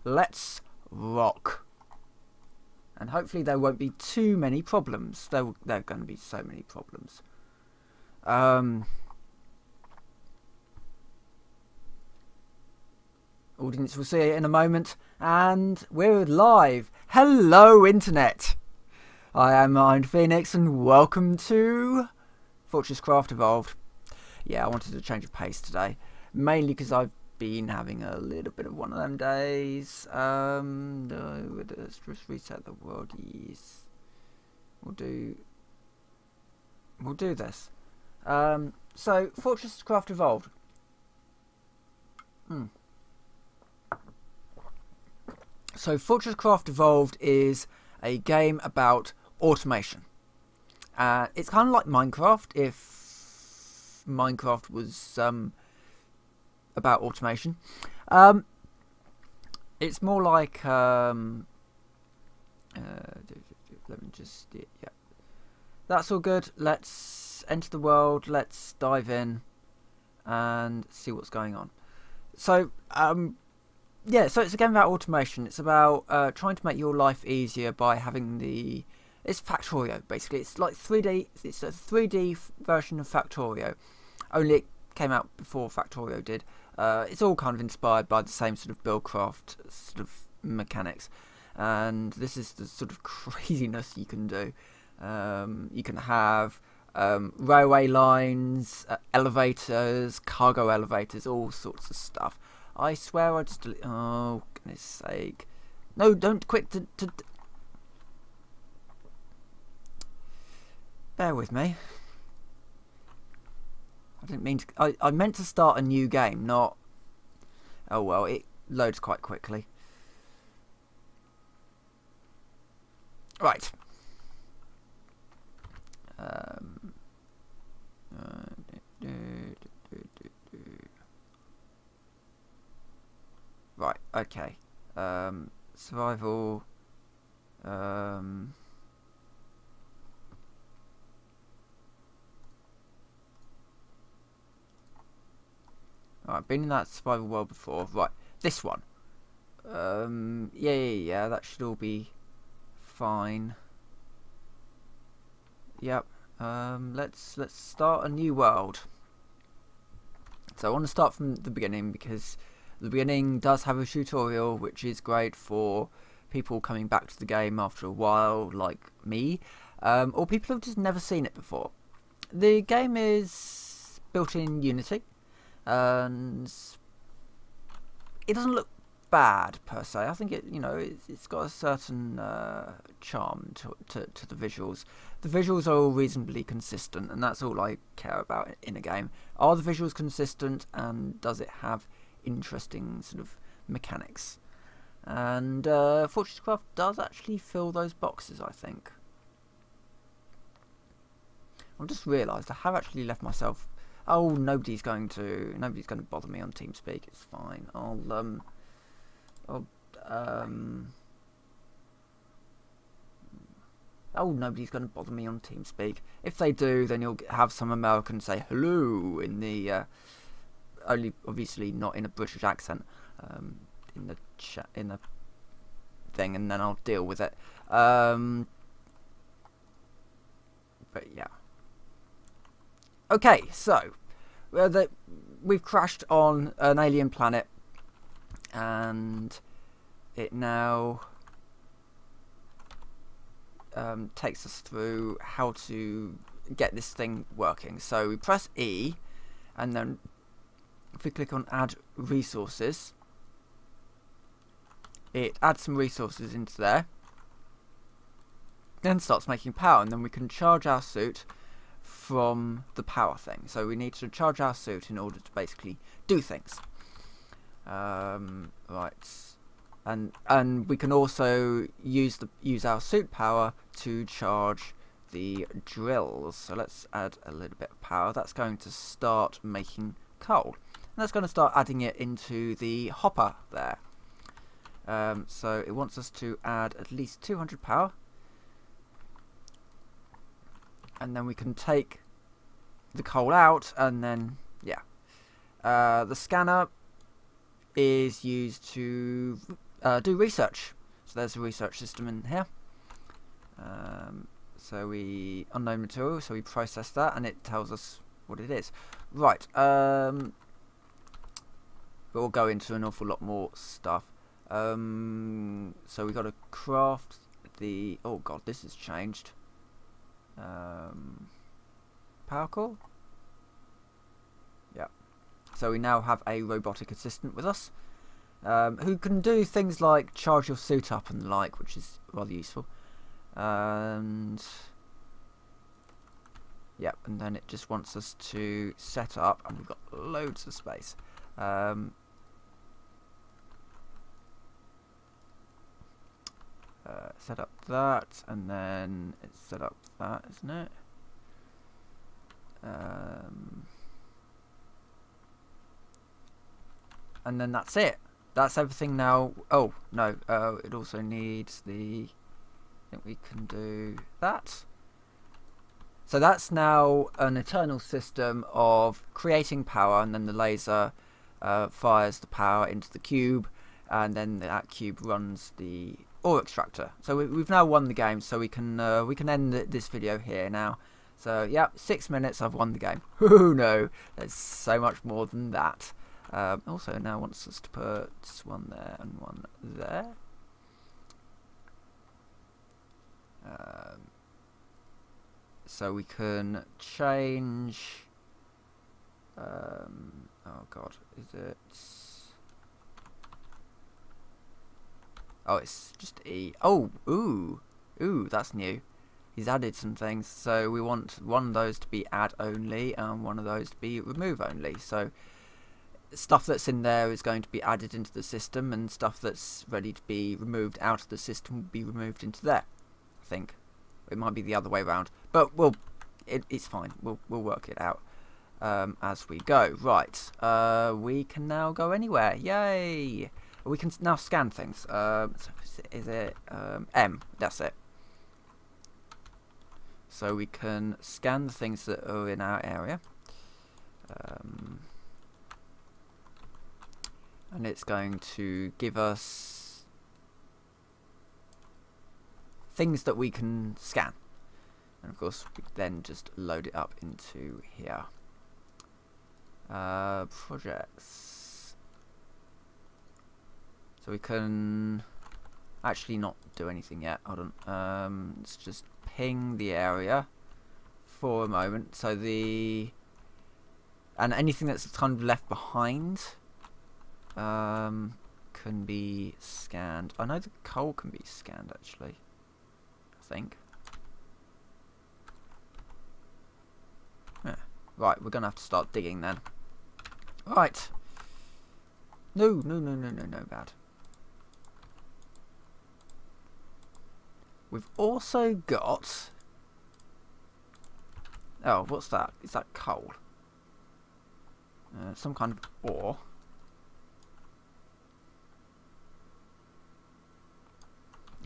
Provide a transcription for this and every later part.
let's rock. And hopefully there won't be too many problems. There are going to be so many problems. Audience will see it in a moment. And we're live. Hello, Internet. I am Mind Phoenix and welcome to Fortresscraft Evolved. Yeah, I wanted a change of pace today. Mainly because I've been having a little bit of one of them days. Let's just reset the world. Yes. We'll do this. So Fortresscraft Evolved. So Fortresscraft Evolved is a game about automation. It's kind of like Minecraft, if Minecraft was about automation. It's more like let me just yeah, that's all good. Let's enter the world. Let's dive in and see what's going on. So yeah, so it's a game about automation. It's about trying to make your life easier by having the... It's Factorio, basically. It's like 3D... It's a 3D version of Factorio. Only it came out before Factorio did. It's all kind of inspired by the same sort of Buildcraft sort of mechanics. And this is the sort of craziness you can do. You can have railway lines, elevators, cargo elevators, all sorts of stuff. I swear I just... Oh, goodness sake. No, don't quit to... Bear with me. I didn't mean to... I meant to start a new game, not... Oh, well, it loads quite quickly. Right. Right, okay. Survival. Alright, been in that survival world before. Right, this one. Yeah, that should all be fine. Yep. Let's start a new world. So I want to start from the beginning because the beginning does have a tutorial, which is great for people coming back to the game after a while, like me, or people who've just never seen it before. The game is built in Unity, and it doesn't look bad per se. I think it's got a certain charm to the visuals. The visuals are all reasonably consistent, and that's all I care about in a game. Are the visuals consistent, and does it have interesting sort of mechanics? And Fortresscraft does actually fill those boxes, I think. I've just realised I have actually left myself... Oh, nobody's going to bother me on TeamSpeak. It's fine. Oh, nobody's going to bother me on TeamSpeak. If they do, then you'll have some American say hello in the only obviously not in a British accent in the chat, in the thing, and then I'll deal with it. But yeah. Okay, so we've crashed on an alien planet, and it now takes us through how to get this thing working. So we press E, and then if we click on add resources, it adds some resources into there, then starts making power, and then we can charge our suit from the power thing. So we need to charge our suit in order to basically do things. Right, and we can also use our suit power to charge the drills. So let's add a little bit of power. That's going to start making coal, and that's going to start adding it into the hopper there. So it wants us to add at least 200 power, and then we can take the coal out, and then yeah, the scanner is used to do research. So there's a research system in here. So we unknown material, so we process that, and it tells us what it is. Right. We'll go into an awful lot more stuff. So we got to craft the. Oh god, this has changed. Power core. Yeah. So we now have a robotic assistant with us, who can do things like charge your suit up and the like, which is rather useful. And yep, and then it just wants us to set up, and we've got loads of space. Set up that, and then it's set up that, isn't it? And then that's it. That's everything now. Oh no, it also needs the. I think we can do that. So that's now an eternal system of creating power, and then the laser fires the power into the cube, and then that cube runs the ore extractor. So we've now won the game, so we can end this video here now. So yeah, 6 minutes, I've won the game. Oh no, there's so much more than that. Also now wants us to put one there and one there. So we can change. Oh god, is it? Oh, it's just E. Oh, ooh, that's new. He's added some things, so we want one of those to be add only and one of those to be remove only. So stuff that's in there is going to be added into the system, and stuff that's ready to be removed out of the system will be removed into there. I think it might be the other way around, but it's fine. We'll work it out as we go. Right, we can now go anywhere. Yay! We can now scan things. Is it M? That's it. So we can scan the things that are in our area. And it's going to give us things that we can scan. And of course, we then just load it up into here. Projects. So we can actually not do anything yet. Hold on. Let's just ping the area for a moment. So and anything that's kind of left behind can be scanned. I know the coal can be scanned actually. I think. Yeah. Right, we're gonna have to start digging then. Right. No, bad. We've also got. Oh, what's that? Is that coal? Some kind of ore.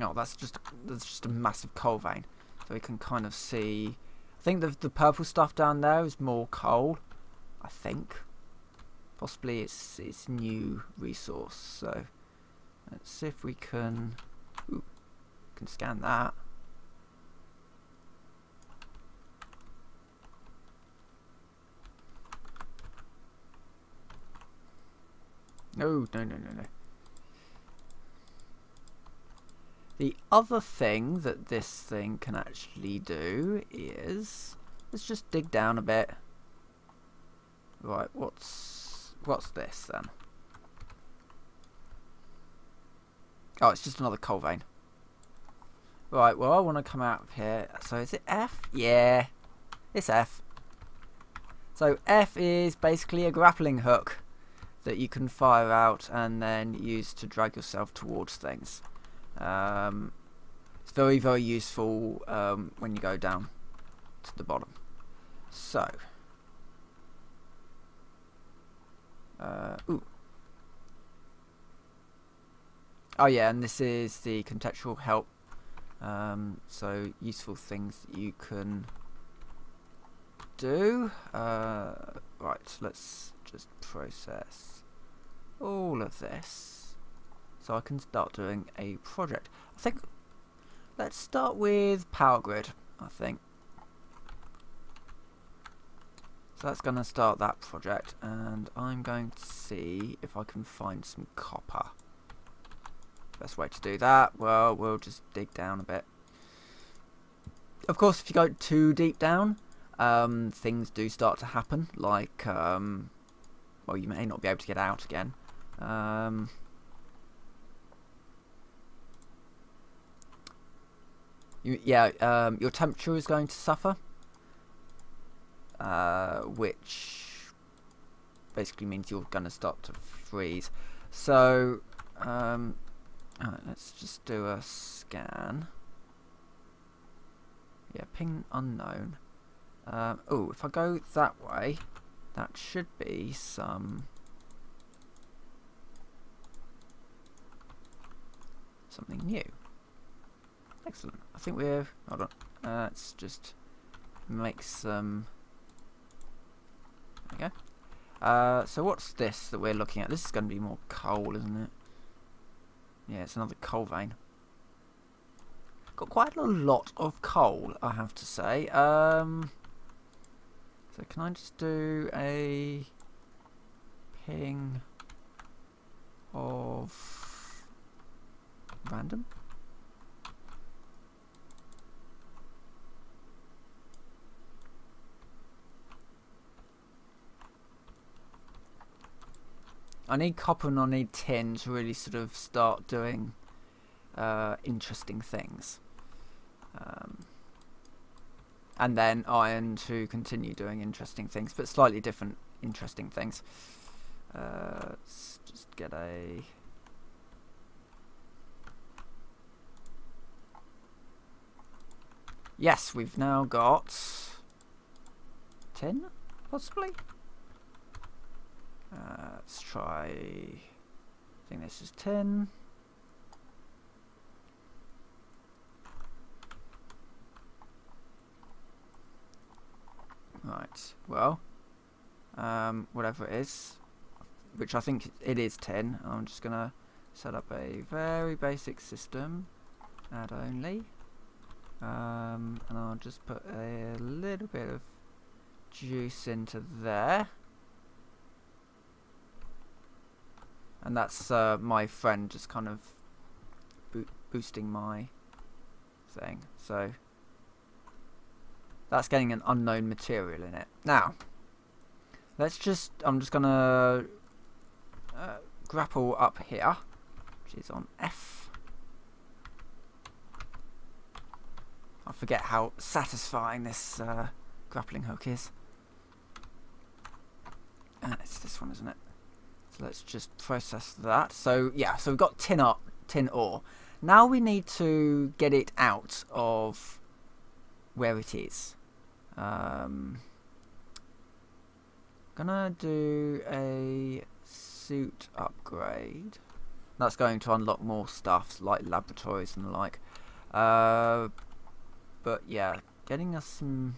Oh, that's just a massive coal vein. So we can kind of see. I think the purple stuff down there is more coal. I think. Possibly it's new resource. So let's see if we can. Ooh, can scan that. No. The other thing that this thing can actually do is, let's just dig down a bit. Right, what's this then? Oh, it's just another coal vein. Right, well I want to come out of here. So is it F? Yeah, it's F. So F is basically a grappling hook that you can fire out and then use to drag yourself towards things. It's very, very useful when you go down to the bottom. So, ooh. Oh yeah, and this is the contextual help. So useful things that you can do. Right, let's just process all of this. so I can start doing a project. I think let's start with power grid, I think. So that's going to start that project, and I'm going to see if I can find some copper. Best way to do that, well, we'll just dig down a bit. Of course, if you go too deep down, things do start to happen, like, well, you may not be able to get out again. Your temperature is going to suffer, which basically means you're going to start to freeze. So, alright, let's just do a scan. Yeah, ping unknown. Oh, if I go that way, that should be something new. Excellent. I think we're... hold on. Let's just make some... there we go. So what's this that we're looking at? This is going to be more coal, isn't it? Yeah, it's another coal vein. Got quite a lot of coal, I have to say. So can I just do a ping of random? I need copper and I need tin to really sort of start doing interesting things. And then iron to continue doing interesting things, but slightly different interesting things. Let's just get a... yes, we've now got tin, possibly? Let's try... I think this is tin. Right, well, whatever it is, which I think it is 10, I'm just going to set up a very basic system, add only, and I'll just put a little bit of juice into there, and that's my friend just kind of boosting my thing, so... that's getting an unknown material in it. Now, let's just... I'm just going to grapple up here, which is on F. I forget how satisfying this grappling hook is. It's this one, isn't it? So let's just process that. So, yeah, so we've got tin ore. Now we need to get it out of where it is. Gonna do a suit upgrade. That's going to unlock more stuff like laboratories and the like. But yeah, getting us some.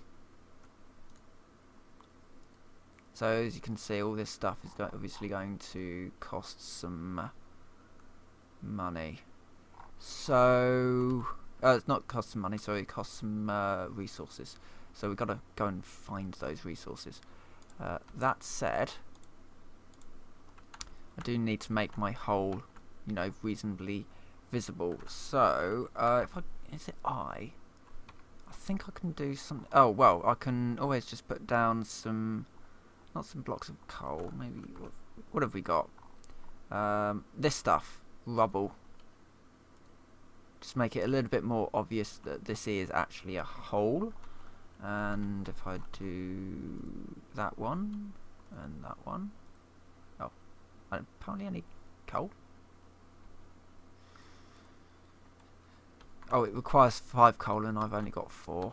So as you can see, all this stuff is obviously going to cost some money. So it's not cost some money. Sorry, it costs some resources. So we've got to go and find those resources. That said, I do need to make my hole, you know, reasonably visible. So if I I think I can do some. Oh well, I can always just put down some, not some blocks of coal. Maybe what have we got? This stuff, rubble. Just make it a little bit more obvious that this is actually a hole. And if I do that one and that one, oh, apparently I need coal. Oh, it requires 5 coal and I've only got 4,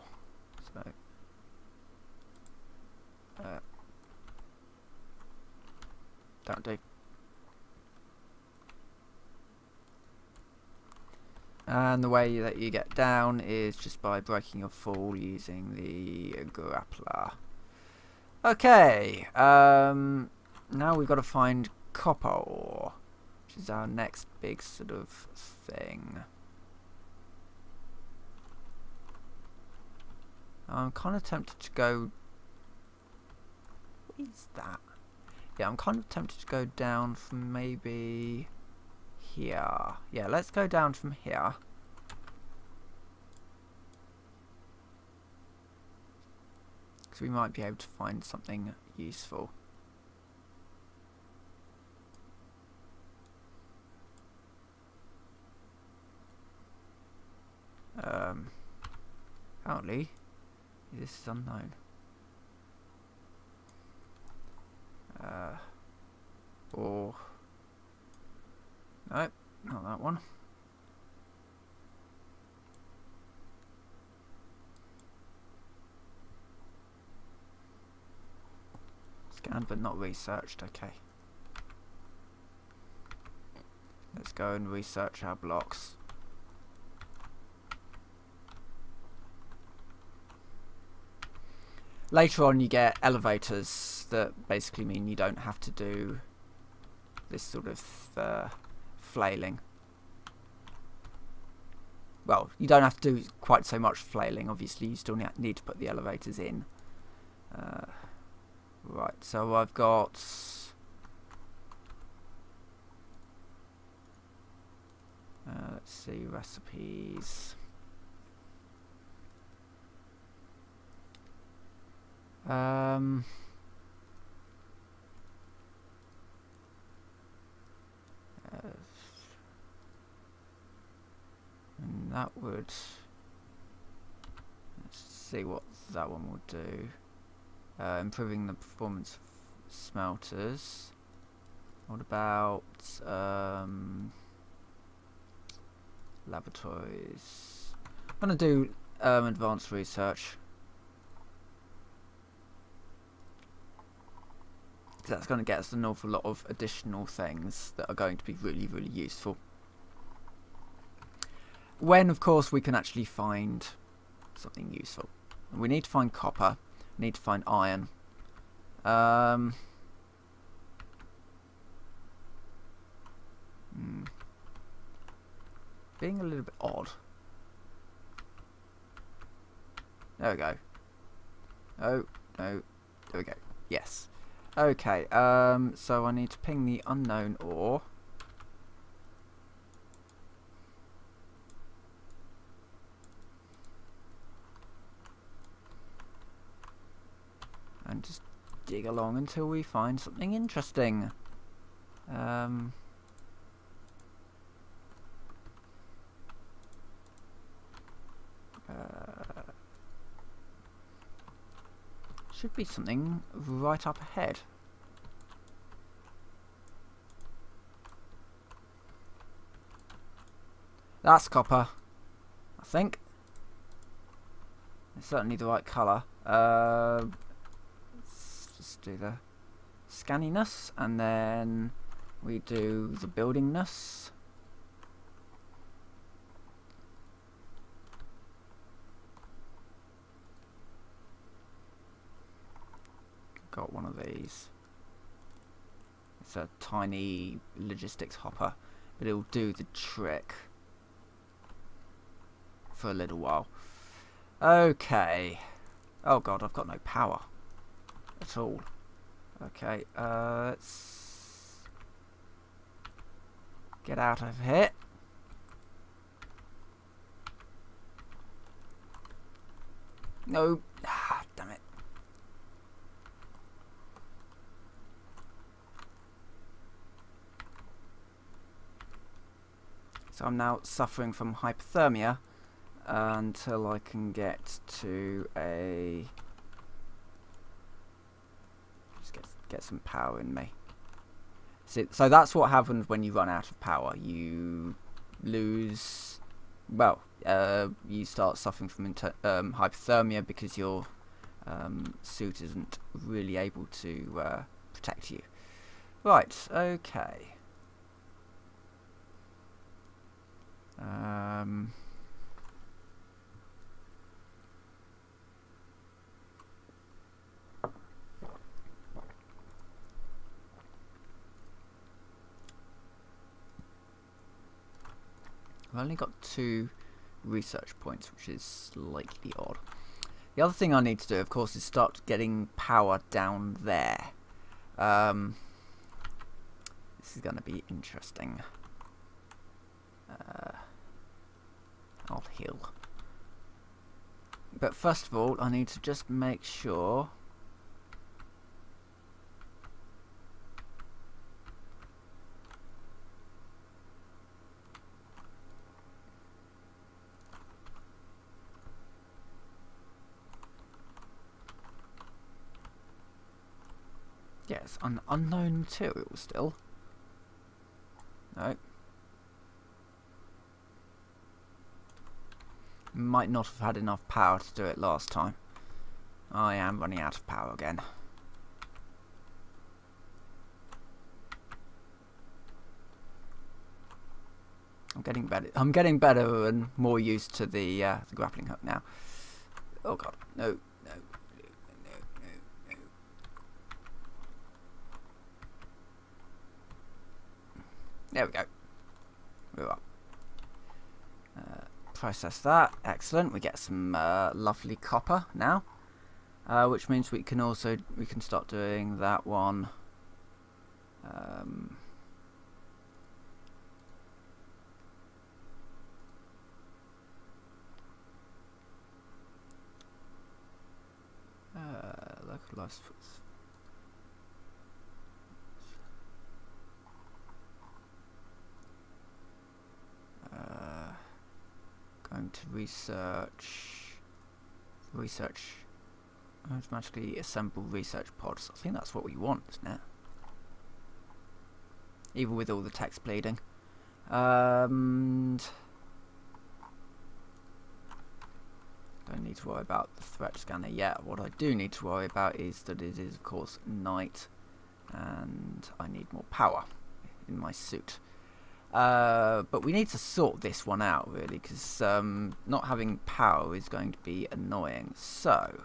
so that'll do. And the way that you get down is just by breaking your fall using the grappler. Okay, now we've got to find copper ore, which which is our next big sort of thing. I'm kind of tempted to go... What is that? Yeah, I'm kind of tempted to go down from maybe here. Yeah, let's go down from here. Because we might be able to find something useful. Apparently, this is unknown. Or... Nope, not that one. Scanned but not researched, okay. Let's go and research our blocks. Later on you get elevators that basically mean you don't have to do this sort of flailing. Well, you don't have to do quite so much flailing, obviously you still need to put the elevators in. Right, so I've got... let's see, recipes. And that would... Let's see what that one will do. Improving the performance of smelters. What about laboratories? I'm going to do advanced research. That's going to get us an awful lot of additional things that are going to be really, really useful. When, of course, we can actually find something useful. We need to find copper. We need to find iron. Being a little bit odd. There we go. Oh, no. There we go. Yes. Okay, so I need to ping the unknown ore. And just dig along until we find something interesting. Should be something right up ahead. That's copper, I think. It's certainly the right colour. Let's just do the scanniness, and then we do the buildingness. Got one of these. It's a tiny logistics hopper, but it'll do the trick for a little while. Okay. Oh god, I've got no power at all. Okay, let's get out of here. No. Ah, damn it. So I'm now suffering from hypothermia until I can get to a... Just get some power in me. So that's what happens when you run out of power. You lose... Well, you start suffering from hypothermia because your suit isn't really able to protect you. Right, okay. I've only got 2 research points, which is slightly odd. The other thing I need to do, of course, is start getting power down there. This is going to be interesting. I'll heal. But first of all, I need to just make sure... Yes, an unknown material still. No. Might not have had enough power to do it last time. I am running out of power again. I'm getting better and more used to the grappling hook now. Oh god, no, no, no, no, no. There we go. We're up. Process that. Excellent. We get some lovely copper now, which means we can start doing that one. Localized. Going to research automatically assemble research pods. I think that's what we want, isn't it? Even with all the text bleeding. Don't need to worry about the threat scanner yet. What I do need to worry about is that it is, of course, night, and I need more power in my suit. But we need to sort this one out, really, because not having power is going to be annoying. So,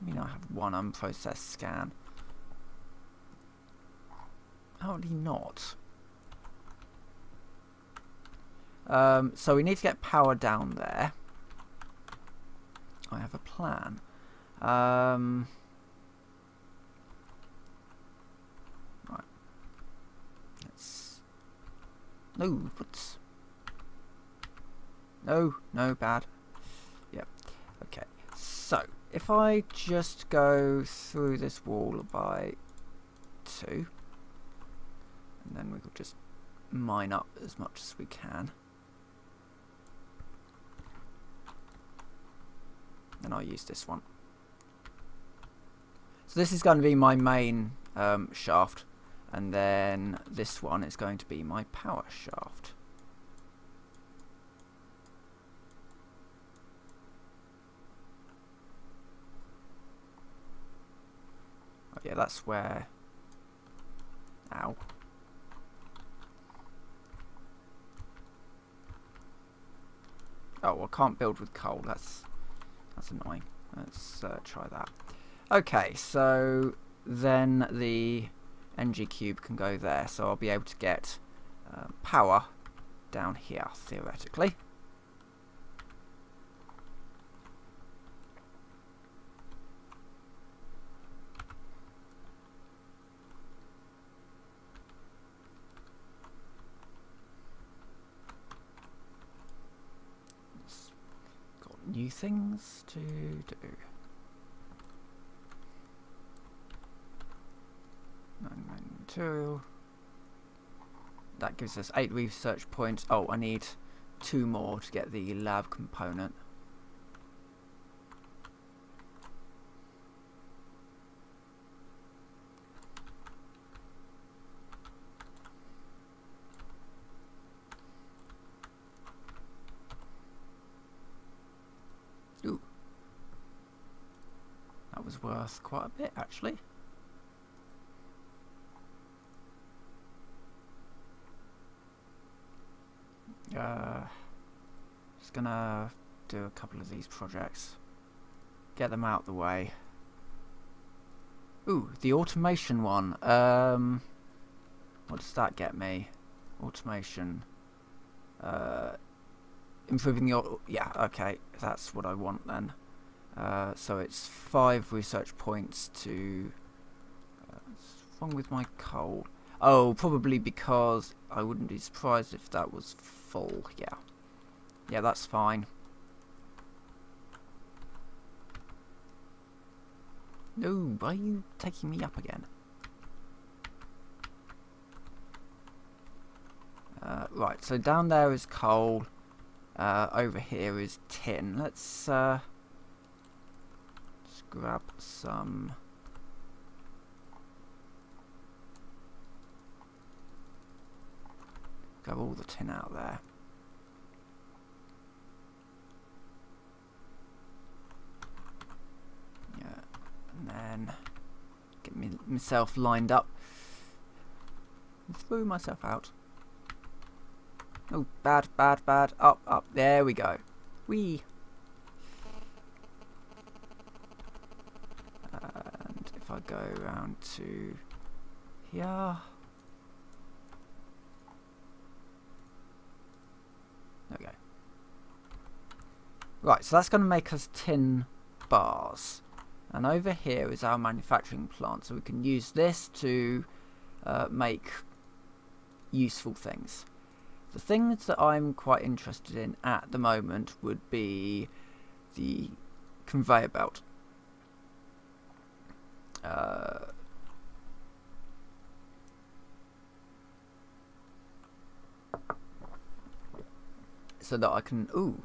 I have one unprocessed scan. Apparently not. So we need to get power down there. I have a plan. Right. Let's... No, what's... No, bad. Yep. Okay. So, if I just go through this wall by 2, and then we could just mine up as much as we can. Then I'll use this one. So this is going to be my main shaft, and then this one is going to be my power shaft. Oh yeah, that's where... Ow. Oh, I can't build with coal. That's annoying. Let's try that. Okay, so then the NG cube can go there, so I'll be able to get power down here, theoretically. New things to do. 9 material. That gives us 8 research points. Oh, I need 2 more to get the lab component. Ooh. That was worth quite a bit, actually. Just gonna do a couple of these projects. Get them out the way. Ooh, the automation one. What does that get me? automation. Improving the... yeah, okay, that's what I want then. So it's 5 research points to... what's wrong with my coal? Oh, probably because I wouldn't be surprised if that was full. Yeah. Yeah, that's fine. No, why are you taking me up again? Right, so down there is coal. Over here is tin. Let's grab some... grab all the tin out there. Yeah, and then get myself lined up. Threw myself out. Oh, bad, bad, bad. Up, up. There we go. Whee! And if I go around to here... there we go. Right, so that's going to make us tin bars. And over here is our manufacturing plant. So we can use this to make useful things. The things that I'm quite interested in at the moment would be the conveyor belt. So that I can... ooh.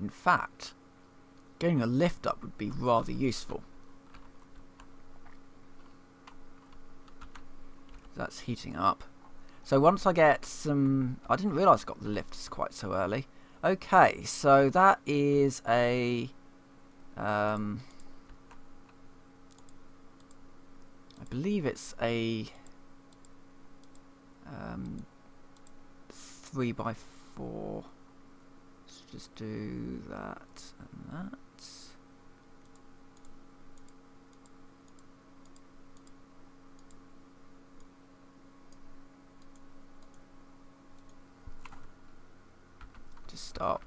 In fact, getting a lift up would be rather useful. That's heating up. So once I get some... I didn't realise I got the lifts quite so early. Okay, so that is a... I believe it's a... 3x4. Let's just do that and that. To start.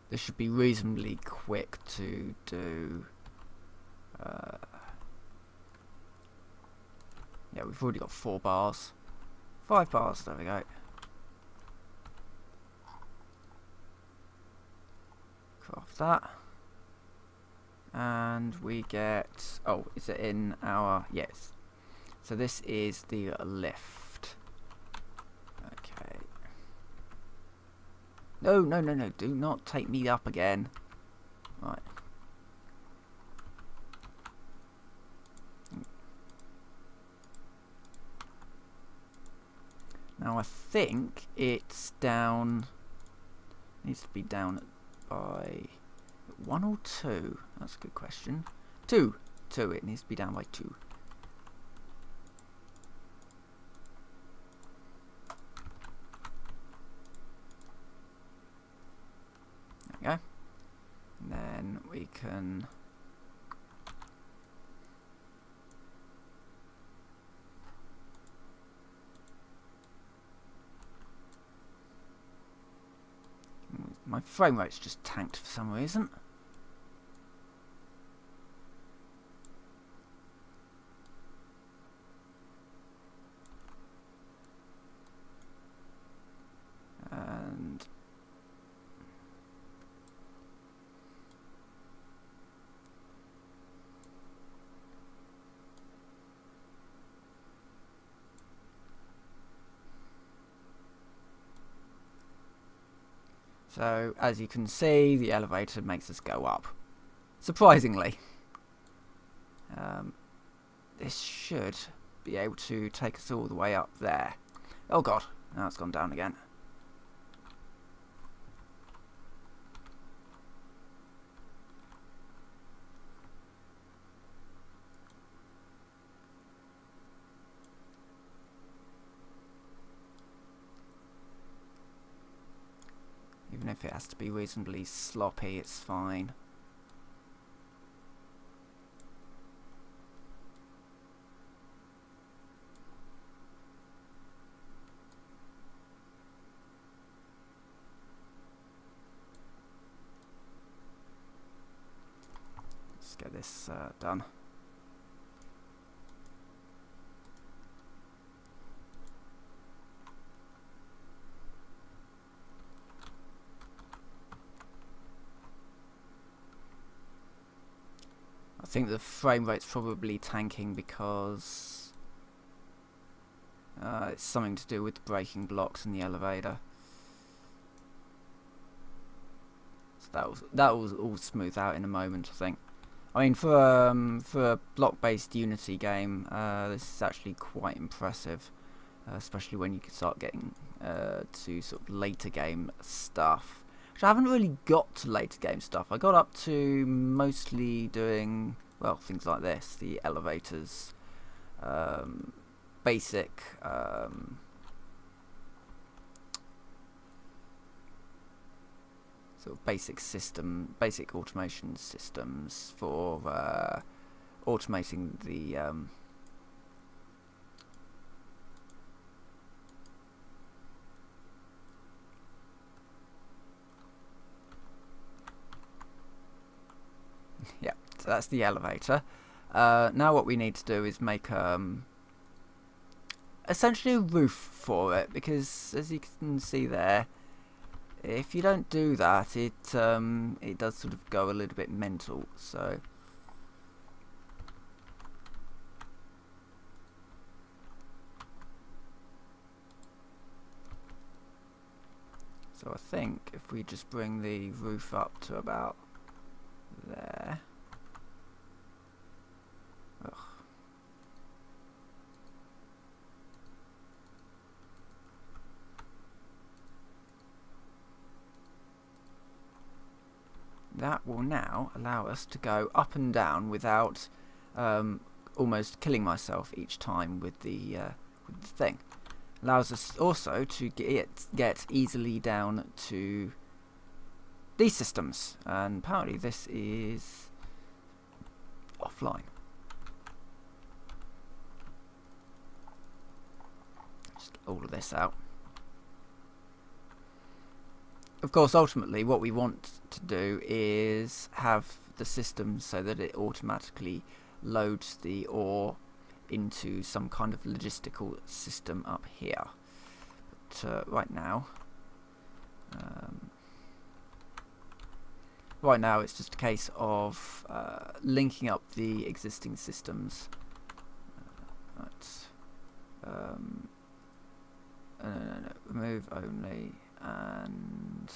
This should be reasonably quick to do. Yeah, we've already got 4 bars. 5 bars, there we go. Craft that. And we get... oh, is it in our... yes. So this is the lift. Okay. No, no, no, no. Do not take me up again. Right. Now I think it's down... needs to be down by 1 or 2. That's a good question. 2. 2. It needs to be down by 2. There we go. And then we can... my frame rate's just tanked for some reason. And so, as you can see, the elevator makes us go up. Surprisingly. This should be able to take us all the way up there. Oh god, now it's gone down again. Even if if it has to be reasonably sloppy, it's fine. Let's get this done. I think the frame rate's probably tanking because it's something to do with the braking blocks in the elevator. So that will all smooth out in a moment, I think. I mean, for a block-based Unity game, this is actually quite impressive, especially when you can start getting to sort of later game stuff. I haven't really got to later game stuff. I got up to mostly doing, well, things like this, the elevators, basic sort of basic automation systems for automating the yeah, so that's the elevator. Now what we need to do is make essentially a roof for it, because as you can see there, if you don't do that, it does sort of go a little bit mental. So I think if we just bring the roof up to about there. Ugh. That will now allow us to go up and down without almost killing myself each time with the thing. Allows us also to get easily down to these systems, and apparently this is offline. Just get all of this out. Of course, ultimately what we want to do is have the system so that it automatically loads the ore into some kind of logistical system up here. But right now it's just a case of linking up the existing systems. No, remove only, and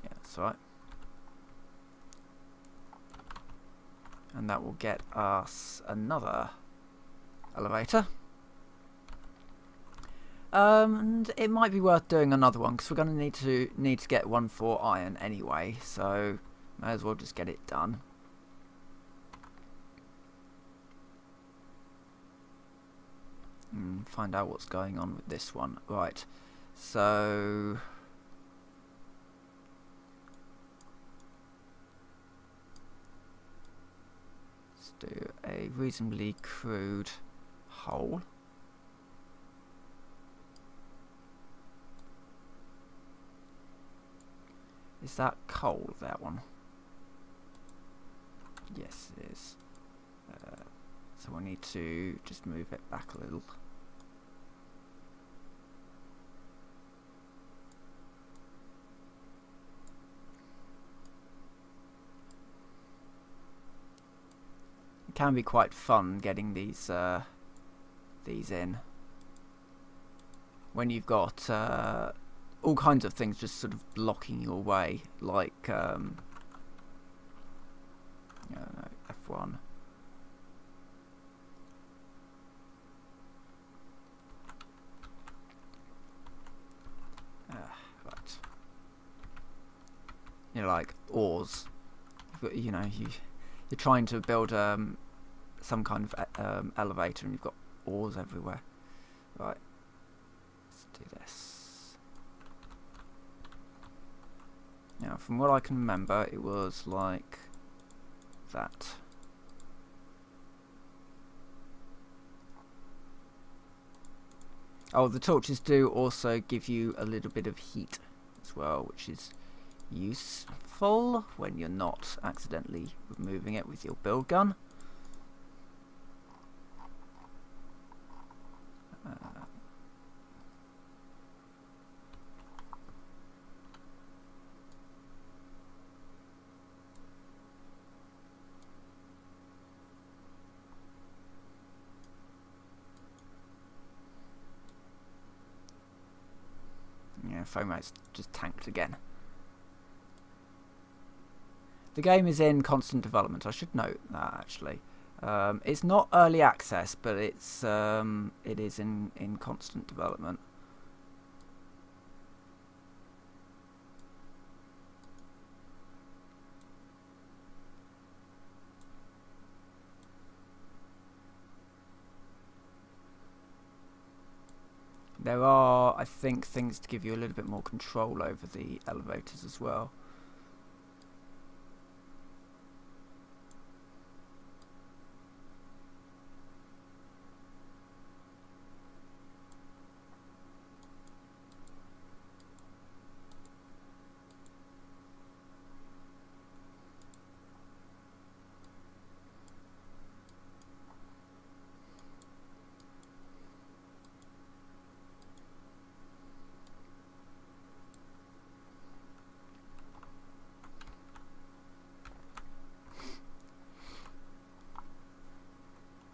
yeah, that's right. And that will get us another elevator. And it might be worth doing another one, because we're going to need to get one for iron anyway, so may as well just get it done. And find out what's going on with this one. Right, so let's do a reasonably crude hole. Is that coal, that one? Yes, it is. So we need to just move it back a little. It can be quite fun getting these in when you've got all kinds of things just sort of blocking your way, like I don't know, F1. Right. You know, like ores. You know, you're trying to build some kind of elevator, and you've got ores everywhere. Right, let's do this. Now, from what I can remember, it was like that. Oh, the torches do also give you a little bit of heat as well, which is useful when you're not accidentally removing it with your build gun. Yeah, frame rate's just tanked again. The game is in constant development. I should note that actually. It's not early access, but it is in constant development. There are, I think, things to give you a little bit more control over the elevators as well.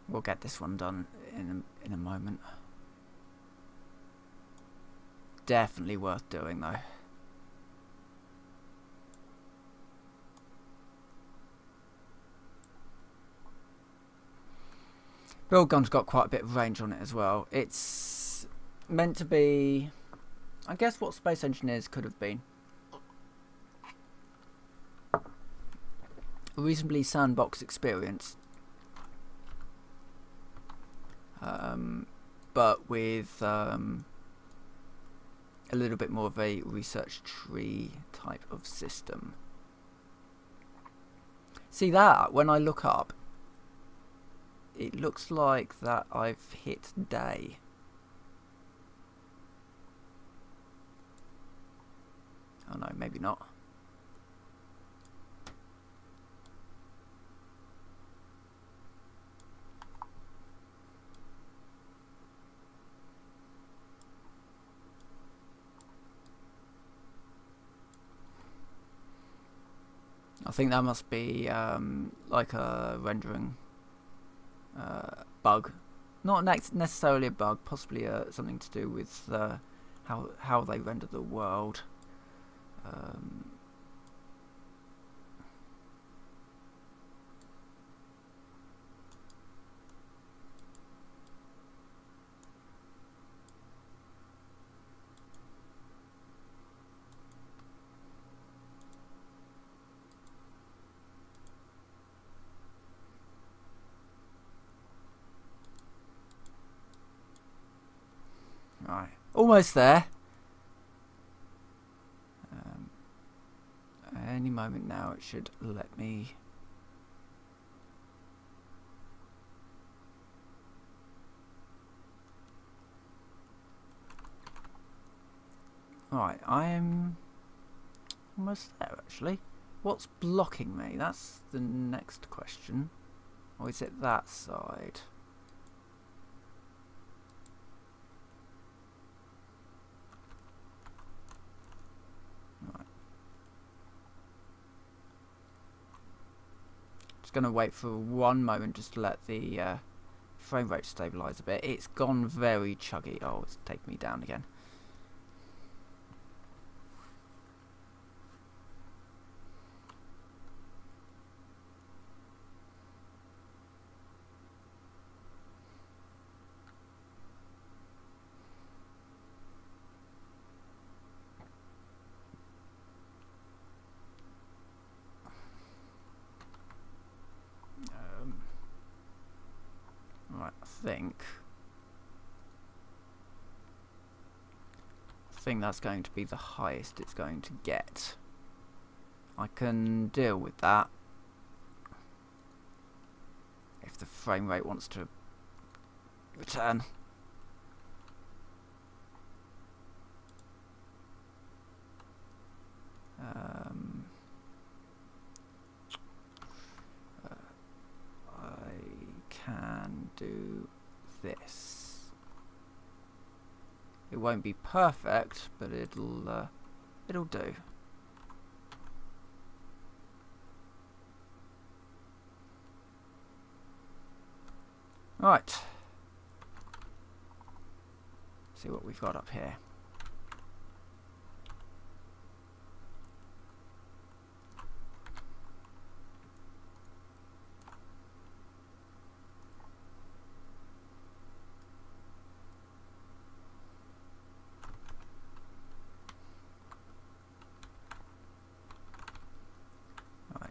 We'll get this one done in a moment. Definitely worth doing though. Build gun's got quite a bit of range on it as well. It's meant to be, I guess, what Space Engineers could have been. A reasonably sandbox experience. But with a little bit more of a research tree type of system. See that? When I look up, it looks like that I've hit day. Oh no, maybe not. I think that must be like a rendering bug. Not necessarily a bug, possibly something to do with how they render the world. Right, almost there. Any moment now it should let me. Right, I am almost there actually. What's blocking me? That's the next question. Or is it that side? Going to wait for one moment just to let the frame rate stabilize a bit. It's gone very chuggy. Oh, it's taken me down again. Right, I think think that's going to be the highest it's going to get. I can deal with that if the frame rate wants to return. I can do this. It won't be perfect, but it'll do. Right. See what we've got up here.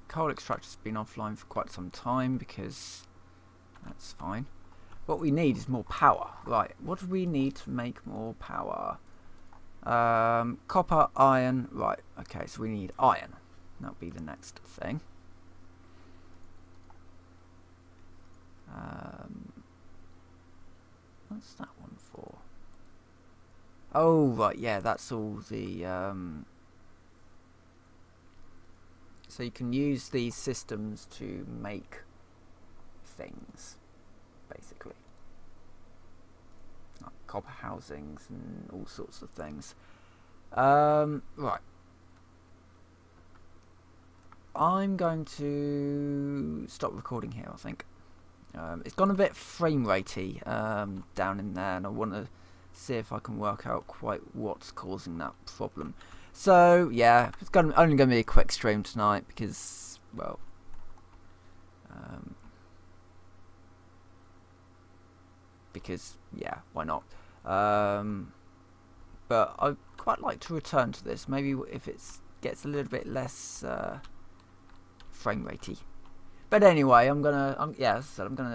Coal extractor's been offline for quite some time because that's fine. What we need is more power. Right, what do we need to make more power? Copper, iron. Right, okay, so we need iron. That'll be the next thing. What's that one for? Oh, right, yeah, that's all the... So you can use these systems to make things, basically. Like copper housings and all sorts of things. Right. I'm going to stop recording here, I think. It's gone a bit frame ratey down in there, and I want to see if I can work out quite what's causing that problem. So yeah, it's only going to be a quick stream tonight because, well, yeah, why not? But I'd quite like to return to this. Maybe if it gets a little bit less frame ratey. But anyway, I'm gonna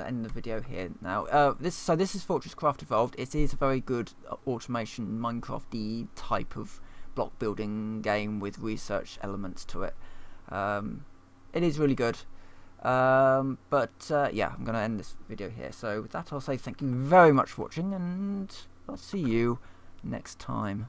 end the video here now. This is Fortresscraft Evolved. It is a very good automation Minecraft-y type of block building game with research elements to it. It is really good. Yeah, I'm going to end this video here. So with that, I'll say thank you very much for watching, and I'll see you next time.